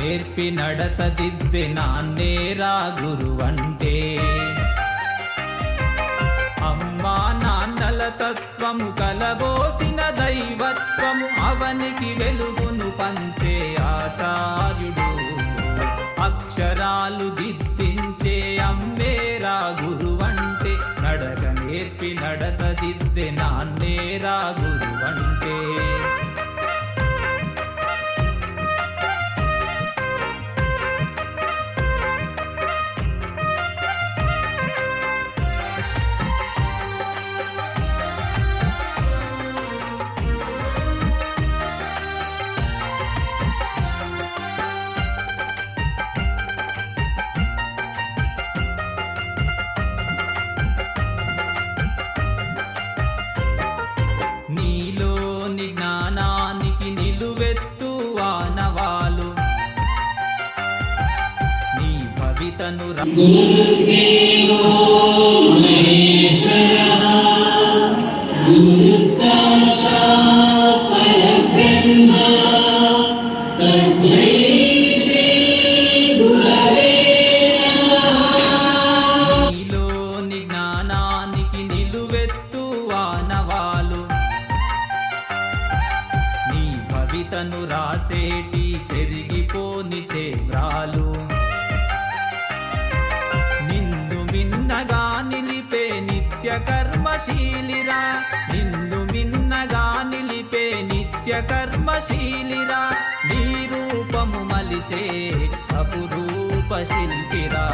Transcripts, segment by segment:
నేర్పి నడత దిద్దే నాన్నేరా గురువంటే. అమ్మా నాన్నల తత్వము కలబోసిన దైవత్వము అవనికి వెలుగును పంచే ఆచార్యుడు. అక్షరాలు దిద్దించే అమ్మేరా గురువంటే. నడక నేర్పి నడత దిద్దే నాన్నేరా గురువంటే. నీలోని జ్ఞానానికి నిలువెత్తు ఆనవాలు నీ భవితను నీలోని జ్ఞానానికి నిలువెత్తు ఆనవాలు నీ భవితను రాసేటి చెరిగిపోని చేవ్రాలు. నిన్ను మిన్నగా నిలిపే నిత్య కర్మశీలిరా. నిన్ను మిన్నగా నిలిపే నిత్య కర్మశీలిరా. నీ రూపము మలిచే అపురూప శిల్పిరా.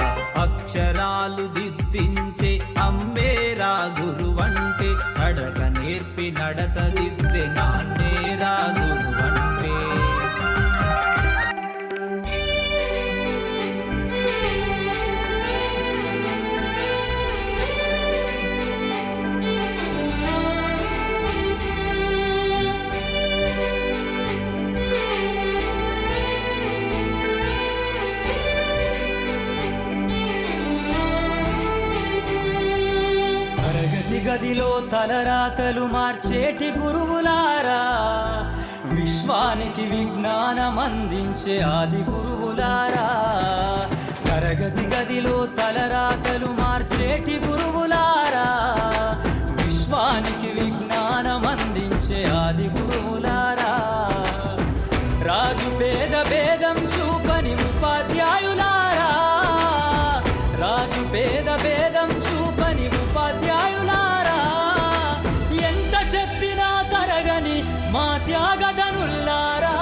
అక్షరాలు దిద్దించే అమ్మేరా గురువంటే. నడక నేర్పి నడత దిద్దే నాన్నేరా గురువంటే. గదిలో తలరాతలు మార్చేటి గురువులారా. విశ్వానికి విజ్ఞానం అందించే ఆది గురువులారా. తరగతి గదిలో తలరాతలు మార్చేటి గురువులారా. విశ్వానికి విజ్ఞానం అందించే ఆది గురువులారా. రాజు పేద భేదం చూపని ఉపాధ్యాయులారా. రాజు పేద భేదం చూపని ఉపాధ్యాయులారా. ఎంత చెప్పినా తరగని మా త్యాగధనుల్లారా.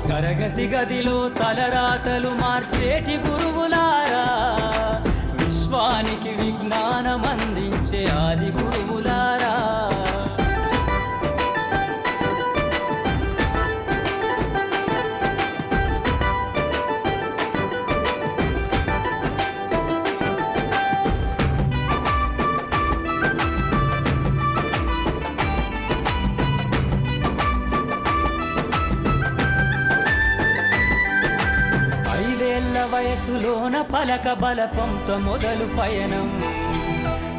తరగతి గదిలో తలరాతలు మార్చేటి గురువులారా. విశ్వానికి విజ్ఞానం అందించే ఆది గురువులారా. వయసులోన పలక బలపంతో మొదలు పయనం.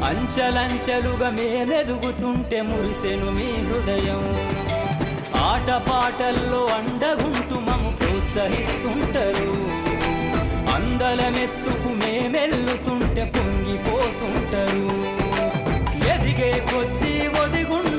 అంచలంచెలుగా మేమెదుగుతుంటే మురిసెను మీ హృదయం. ఆటపాటల్లో అండగుంటూ మము ప్రోత్సహిస్తుంటారు. అందలమెత్తుకు మేమెల్లుతుంటే పొంగిపోతుంటారు. ఎదిగే కొద్దీ ఒదిగుండు